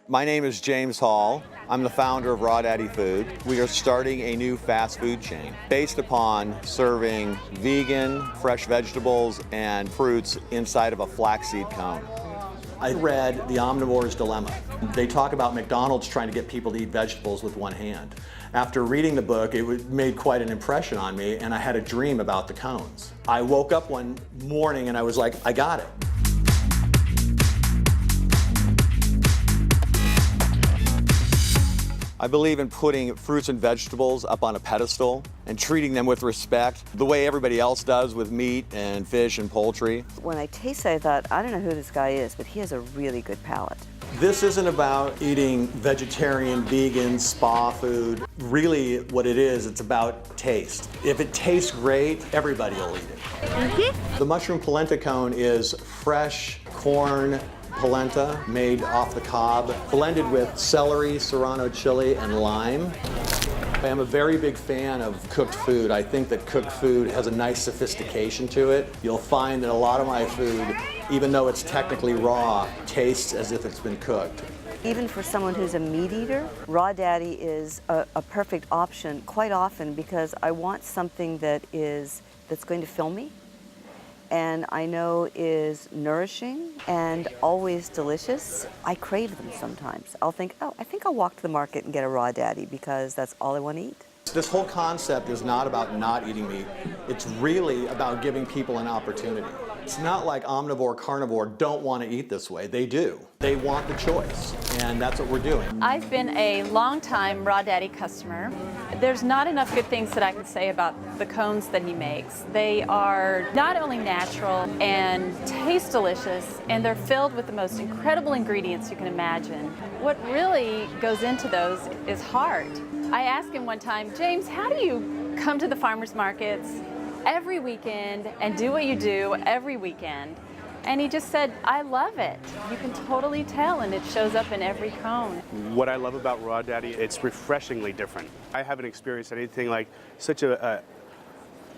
My name is James Hall. I'm the founder of RawDaddy Food. We are starting a new fast food chain based upon serving vegan, fresh vegetables and fruits inside of a flaxseed cone. I read The Omnivore's Dilemma. They talk about McDonald's trying to get people to eat vegetables with one hand. After reading the book, it made quite an impression on me, and I had a dream about the cones. I woke up one morning and I was like, I got it. I believe in putting fruits and vegetables up on a pedestal and treating them with respect, the way everybody else does with meat and fish and poultry. When I tasted it, I thought, I don't know who this guy is, but he has a really good palate. This isn't about eating vegetarian, vegan, spa food. Really what it is, it's about taste. If it tastes great, everybody will eat it. The mushroom polenta cone is fresh corn polenta made off the cob, blended with celery, serrano chili, and lime. I am a very big fan of cooked food. I think that cooked food has a nice sophistication to it. You'll find that a lot of my food, even though it's technically raw, tastes as if it's been cooked. Even for someone who's a meat eater, RawDaddy is a perfect option quite often because I want something that's going to fill me, and I know is nourishing and always delicious. I crave them sometimes. I'll think, oh, I think I'll walk to the market and get a RawDaddy because that's all I want to eat. This whole concept is not about not eating meat. It's really about giving people an opportunity. It's not like omnivore, carnivore don't want to eat this way. They do. They want the choice, and that's what we're doing. I've been a long-time RawDaddy customer. There's not enough good things that I can say about the cones that he makes. They are not only natural and taste delicious, and they're filled with the most incredible ingredients you can imagine. What really goes into those is heart. I asked him one time, James, how do you come to the farmers markets every weekend and do what you do every weekend? And he just said, I love it. You can totally tell, and it shows up in every cone. What I love about RawDaddy, it's refreshingly different. I haven't experienced anything like such a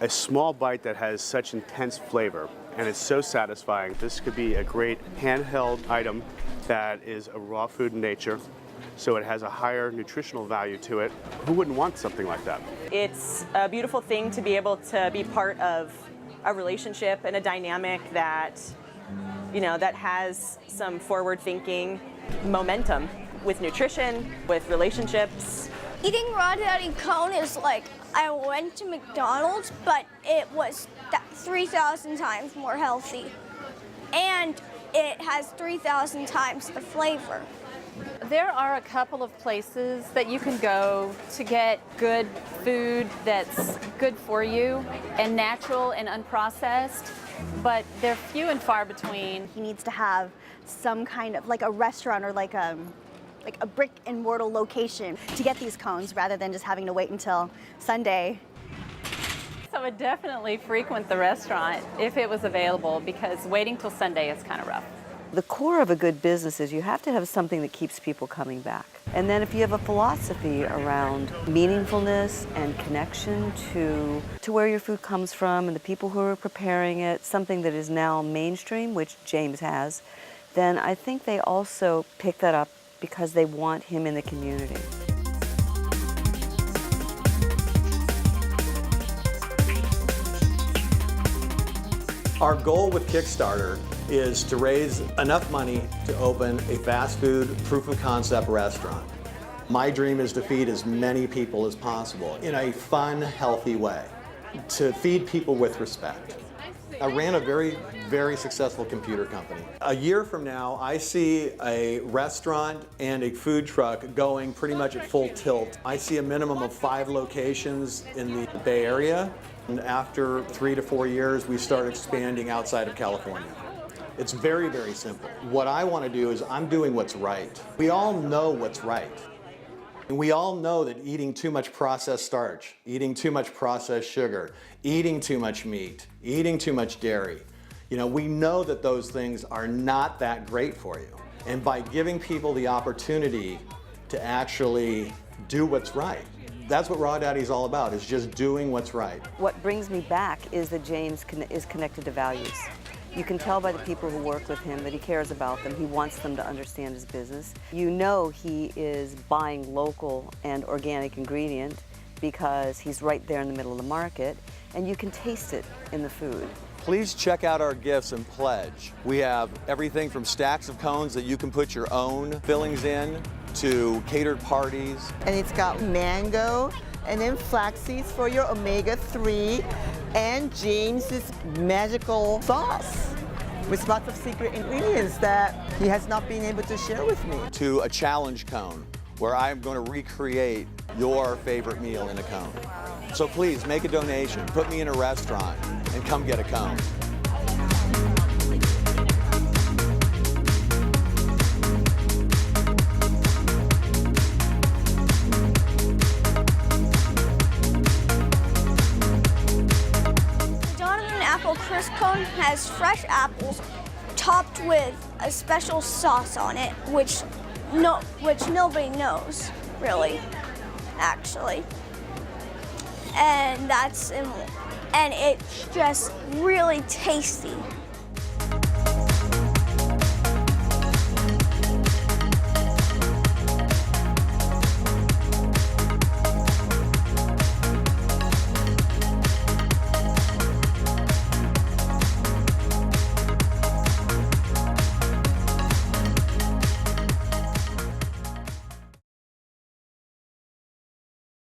small bite that has such intense flavor, and it's so satisfying. This could be a great handheld item that is a raw food in nature, so it has a higher nutritional value to it. Who wouldn't want something like that? It's a beautiful thing to be able to be part of a relationship and a dynamic that, you know, that has some forward-thinking momentum with nutrition, with relationships. Eating RawDaddy cone is like I went to McDonald's, but it was 3,000 times more healthy. And it has 3,000 times the flavor. There are a couple of places that you can go to get good food that's good for you and natural and unprocessed, but they're few and far between. He needs to have some kind of like a restaurant or like a brick and mortar location to get these cones rather than just having to wait until Sunday. So I would definitely frequent the restaurant if it was available because waiting till Sunday is kind of rough. The core of a good business is you have to have something that keeps people coming back. And then if you have a philosophy around meaningfulness and connection to where your food comes from and the people who are preparing it, something that is now mainstream, which James has, then I think they also pick that up because they want him in the community. Our goal with Kickstarter is to raise enough money to open a fast food proof of concept restaurant. My dream is to feed as many people as possible in a fun, healthy way, to feed people with respect. I ran a very, very successful computer company. A year from now, I see a restaurant and a food truck going pretty much at full tilt. I see a minimum of 5 locations in the Bay Area, and after 3 to 4 years, we start expanding outside of California. It's very, very simple. What I want to do is I'm doing what's right. We all know what's right. And we all know that eating too much processed starch, eating too much processed sugar, eating too much meat, eating too much dairy, we know that those things are not that great for you. And by giving people the opportunity to actually do what's right, that's what RawDaddy's all about, is just doing what's right. What brings me back is that James is connected to values. You can tell by the people who work with him that he cares about them. He wants them to understand his business. You know he is buying local and organic ingredient because he's right there in the middle of the market, and you can taste it in the food. Please check out our gifts and pledge. We have everything from stacks of cones that you can put your own fillings in to catered parties. And it's got mango and then flax seeds for your omega-3 and James's magical sauce with lots of secret ingredients that he has not been able to share with me. To a challenge cone where I'm going to recreate your favorite meal in a cone. So please make a donation, put me in a restaurant, and come get a cone. The Donovan Apple Crisp Cone has fresh apples topped with a special sauce on it, which nobody knows, really, actually. And it's just really tasty.